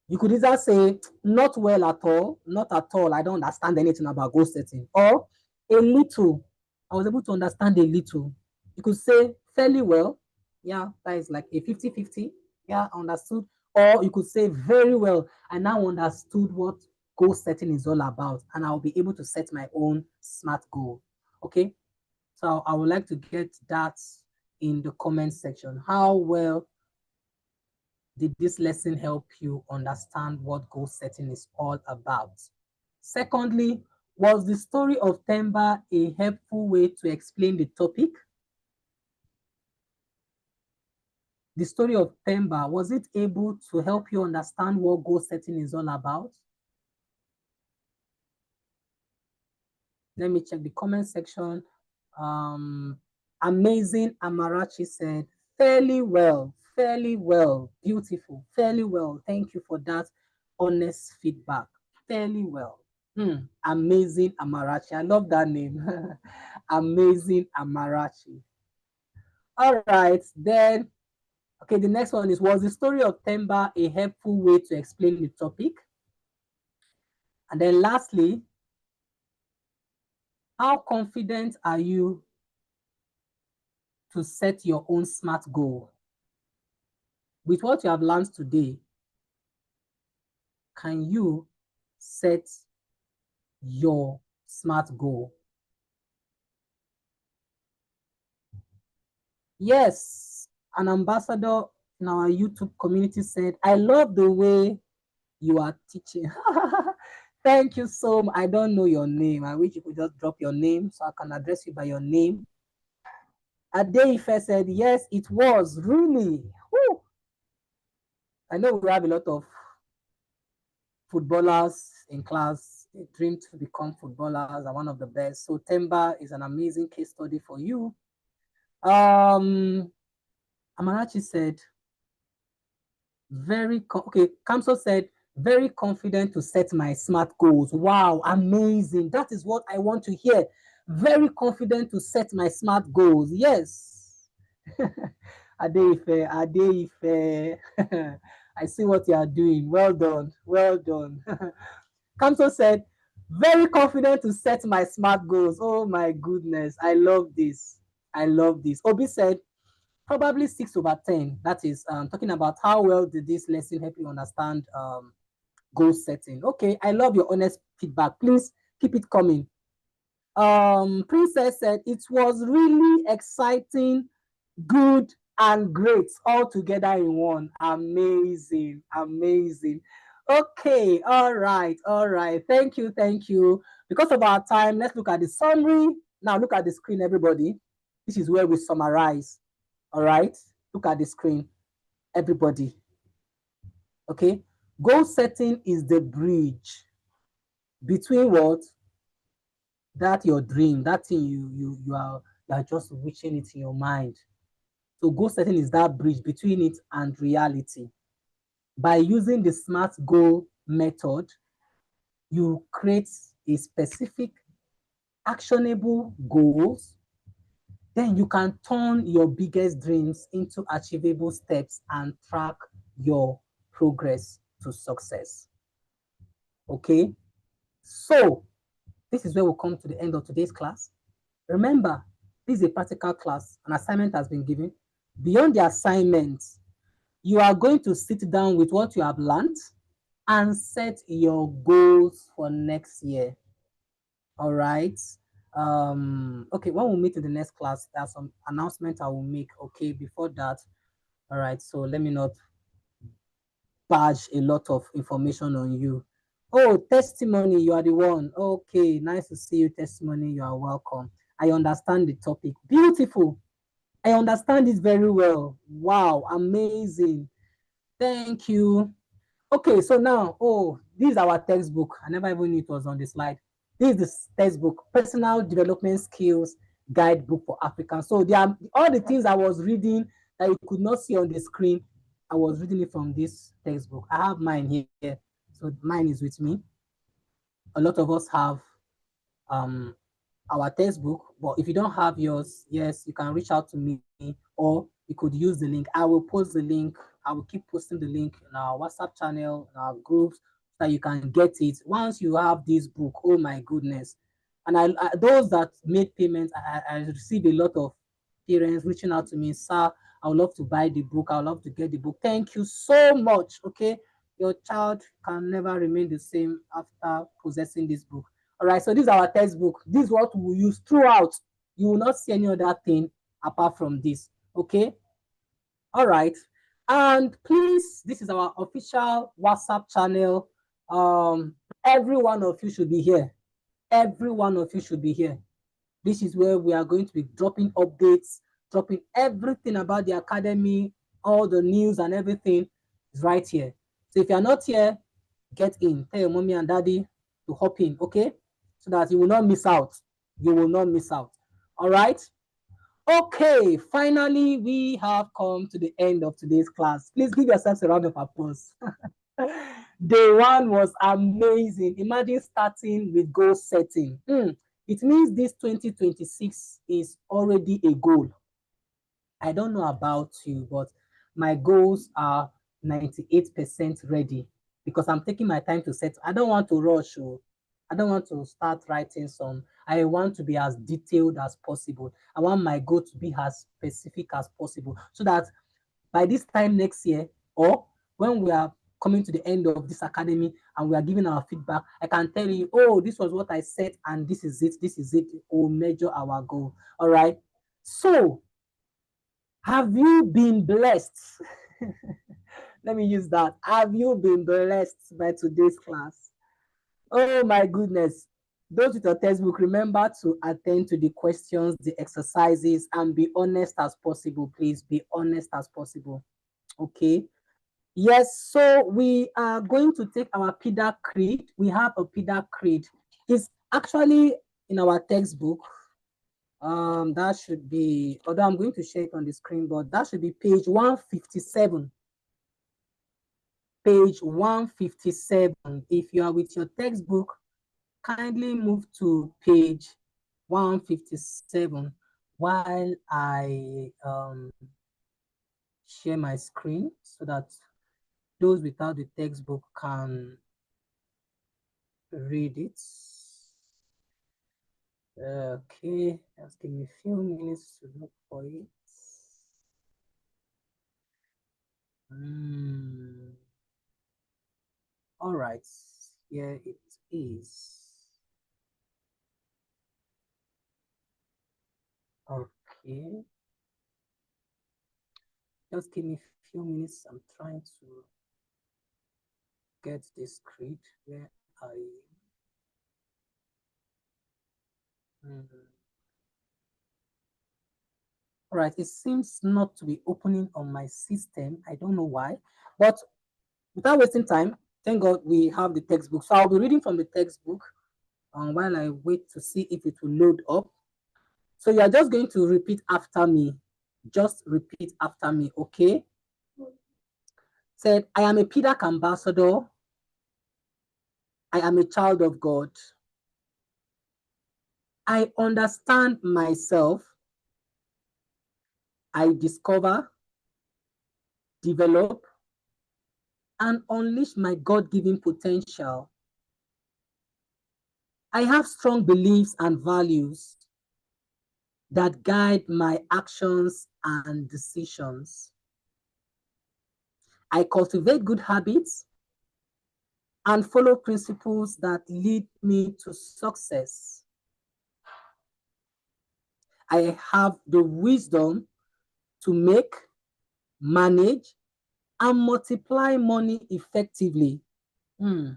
You could either say, not well at all, not at all, I don't understand anything about goal setting, or a little, I was able to understand a little. You could say fairly well, yeah, that is like a 50-50, yeah, understood. Or you could say very well, I now understood what goal setting is all about, and I'll be able to set my own smart goal, okay? So I would like to get that in the comment section. How well did this lesson help you understand what goal setting is all about? Secondly, was the story of Temba a helpful way to explain the topic? The story of Temba, was it able to help you understand what goal setting is all about? Let me check the comment section. Amazing Amarachi said, fairly well, beautiful, fairly well. Thank you for that honest feedback. Fairly well. Amazing Amarachi. I love that name. Amazing Amarachi. All right, then. Okay, the next one is, was the story of Temba a helpful way to explain the topic? And then lastly, how confident are you to set your own SMART goal? With what you have learned today, can you set your SMART goal? Yes, an ambassador in our YouTube community said, I love the way you are teaching. Thank you so much. I don't know your name. I wish you could just drop your name so I can address you by your name. Adeife said, yes, it was really. Woo. I know we have a lot of footballers in class. They dream to become footballers and one of the best. So Temba is an amazing case study for you. Amarachi said, okay, Kamso said, very confident to set my SMART goals. Wow, amazing. That is what I want to hear. Very confident to set my SMART goals. Yes. Adeife. I see what you are doing. Well done. Well done. Kamso said, very confident to set my SMART goals. Oh my goodness. I love this. I love this. Obi said, probably 6/10. That is talking about how well did this lesson help you understand goal setting. Okay, I love your honest feedback. Please keep it coming. Princess said, it was really exciting, good, and great all together in one. Amazing, amazing. Okay, all right. Thank you. Because of our time, let's look at the summary. Now look at the screen, everybody. This is where we summarize. All right, look at the screen, everybody. Okay, goal setting is the bridge between what? That your dream, that thing you are just wishing it in your mind. So goal setting is that bridge between it and reality. By using the SMART goal method, you create a specific actionable goals. Then you can turn your biggest dreams into achievable steps and track your progress to success. Okay, so this is where we'll come to the end of today's class. Remember, this is a practical class. An assignment has been given. Beyond the assignment, you are going to sit down with what you have learned and set your goals for next year. All right. Okay, when we meet in the next class, there's some announcement I will make. Okay, before that. All right, so let me not badge a lot of information on you. Oh, testimony, you are the one. Okay, nice to see you, testimony. You are welcome. I understand the topic. Beautiful. I understand it very well. Wow, amazing. Thank you. Okay, so now, this is our textbook. I never even knew it was on the slide. This is the textbook, Personal Development Skills Guidebook for Africans. So there are all the things I was reading that you could not see on the screen. I was reading it from this textbook. I have mine here. So mine is with me. A lot of us have our textbook, but if you don't have yours, yes, you can reach out to me or you could use the link. I will post the link. I will keep posting the link in our WhatsApp channel, in our groups, so that you can get it. Once you have this book, oh my goodness. And those that made payments, I received a lot of parents reaching out to me, sir, I would love to buy the book. I would love to get the book. Thank you so much. Okay. Your child can never remain the same after possessing this book. All right, so this is our textbook. This is what we use throughout. You will not see any other thing apart from this. Okay. All right. And please, this is our official WhatsApp channel. Every one of you should be here. Every one of you should be here. This is where we are going to be dropping updates, dropping everything about the academy, all the news and everything is right here. So if you're not here, get in. Tell your mommy and daddy to hop in, okay? So that you will not miss out. You will not miss out. All right? Okay, finally, we have come to the end of today's class. Please give yourselves a round of applause. Day one was amazing. Imagine starting with goal setting. It means this 2026 is already a goal. I don't know about you, but my goals are 98% ready because I'm taking my time to set. I don't want to rush. I don't want to start writing some. I want to be as detailed as possible. I want my goal to be as specific as possible so that by this time next year, or when we are coming to the end of this academy and we are giving our feedback, I can tell you, oh, this was what I said and this is it, or measure our goal. All right. So have you been blessed? Let me use that. Have you been blessed by today's class? Oh my goodness. Those with your textbook, remember to attend to the questions, the exercises, and be honest as possible. Please be honest as possible. Okay. Yes, so we are going to take our Pdac creed. We have a Pdac creed. It's actually in our textbook. That should be, although I'm going to share it on the screen, but that should be page 157. Page 157. If you are with your textbook, kindly move to page 157 while I share my screen so that those without the textbook can read it. Okay, just give me a few minutes to look for it. All right, here it is. Okay, just give me a few minutes. I'm trying to get this script where I all right, it seems not to be opening on my system. I don't know why, but without wasting time, thank God we have the textbook. So I'll be reading from the textbook while I wait to see if it will load up. So you are just going to repeat after me. Just repeat after me, okay? Said, I am a Pdac ambassador. I am a child of God. I understand myself. I discover, develop, and unleash my God-given potential. I have strong beliefs and values that guide my actions and decisions. I cultivate good habits and follow principles that lead me to success. I have the wisdom to make, manage, and multiply money effectively. I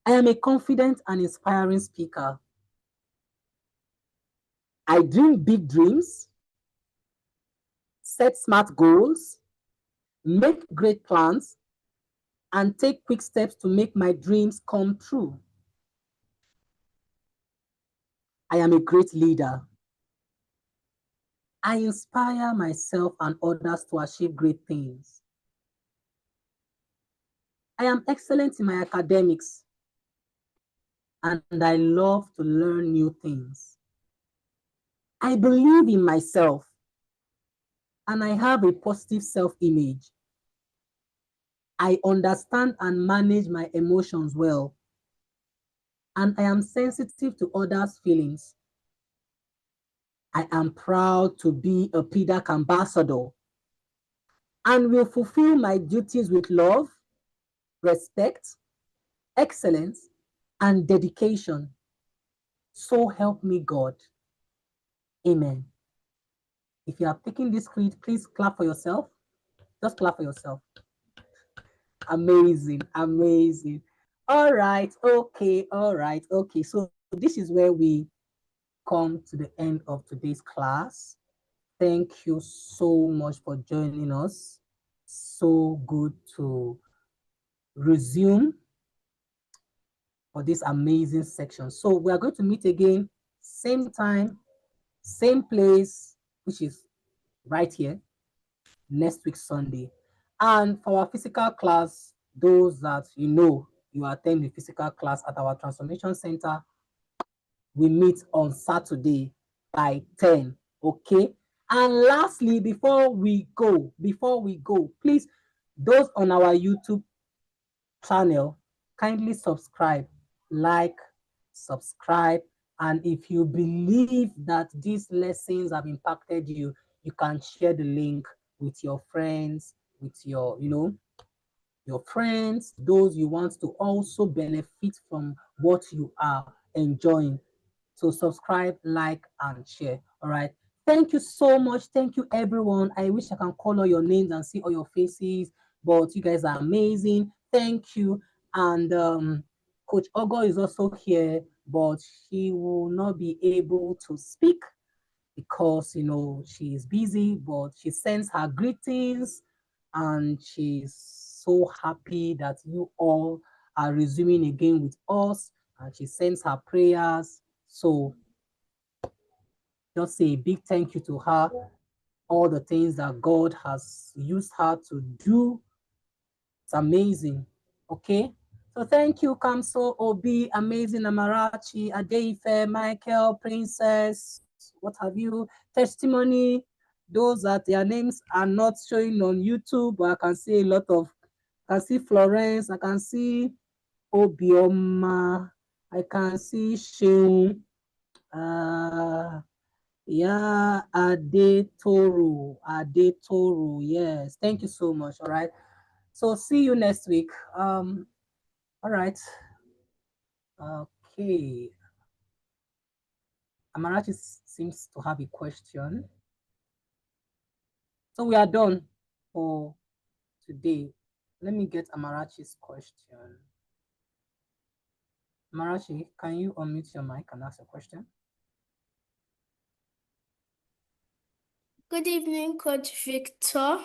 am a confident and inspiring speaker. I dream big dreams, set smart goals, make great plans, and take quick steps to make my dreams come true. I am a great leader. I inspire myself and others to achieve great things. I am excellent in my academics, and I love to learn new things. I believe in myself, and I have a positive self-image. I understand and manage my emotions well, and I am sensitive to others' feelings. I am proud to be a Pdac ambassador and will fulfill my duties with love, respect, excellence, and dedication. So help me God. Amen. If you are taking this creed, please clap for yourself. Just clap for yourself. Amazing, amazing. All right, okay, all right, okay. So this is where we come to the end of today's class. Thank you so much for joining us. So good to resume for this amazing section. So we are going to meet again, same time, same place, which is right here, next week, Sunday. And for our physical class, those that you attend the physical class at our transformation center, we meet on Saturday by 10. Okay. And lastly, before we go, please, those on our YouTube channel, kindly subscribe, like, subscribe. And if you believe that these lessons have impacted you, you can share the link with your friends, with your friends, those you want to also benefit from what you are enjoying. So subscribe, like, and share. All right. Thank you so much. Thank you, everyone. I wish I can call all your names and see all your faces, but you guys are amazing. Thank you. And Coach Ogo is also here, but she will not be able to speak because she is busy, but she sends her greetings and she's so happy that you all are resuming again with us, and she sends her prayers. So just say a big thank you to her, all the things that God has used her to do. It's amazing. Okay. So thank you, Kamso, Obi, Amazing, Amarachi, Adeife, Michael, Princess, what have you, Testimony. Those that their names are not showing on YouTube, but I can see a lot of, I can see Florence, I can see Obioma, I can see Sheung, yeah, Adetoro, yes. Thank you so much. All right. So see you next week. All right. Okay. Amarachi seems to have a question. So we are done for today. Let me get Amarachi's question. Amarachi, can you unmute your mic and ask a question? Good evening, Coach Victor.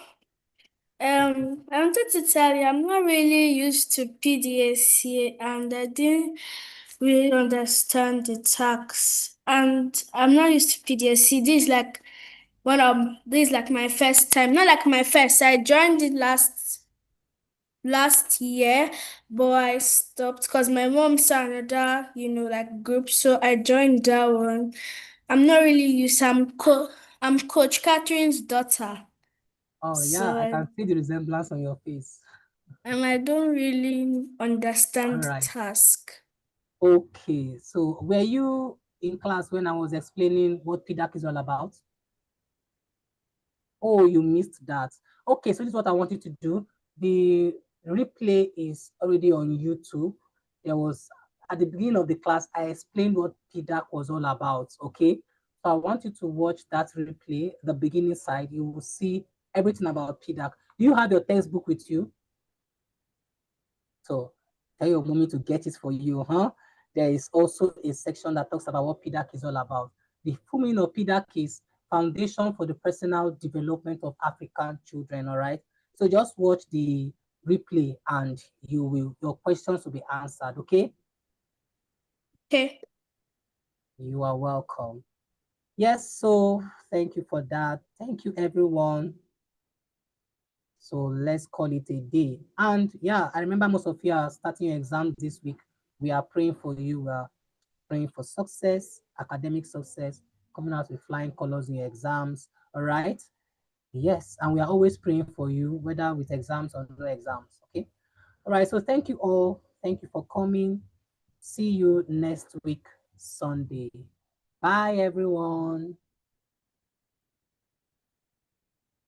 I wanted to tell you I'm not really used to PDAC and I didn't really understand the tax. And I'm not used to PDAC. This is like my first time. Not like my first. I joined it last year, but I stopped because my mom saw another, like group. So I joined that one. I'm not really used. I'm Coach Catherine's daughter. Oh yeah, I So can see the resemblance on your face. and I don't really understand All the right. task. Okay. So were you in class when I was explaining what Pdac is all about? Oh, you missed that. Okay, so this is what I want you to do. The replay is already on YouTube. There was, at the beginning of the class, I explained what Pdac was all about. Okay, so I want you to watch that replay, the beginning side. You will see everything about Pdac. Do you have your textbook with you? So tell your mommy to get it for you, huh? There is also a section that talks about what Pdac is all about. The full meaning of Pdac is Foundation for the Personal Development of African Children, all right? So just watch the replay and your questions will be answered, okay? Okay. You are welcome. Yes, so thank you for that. Thank you, everyone. So let's call it a day. And yeah, I remember most of you are starting your exams this week. We are praying for you. We are praying for success, academic success, coming out with flying colors in your exams. All right. Yes. And we are always praying for you, whether with exams or no exams. Okay. All right. So thank you all. Thank you for coming. See you next week, Sunday. Bye, everyone.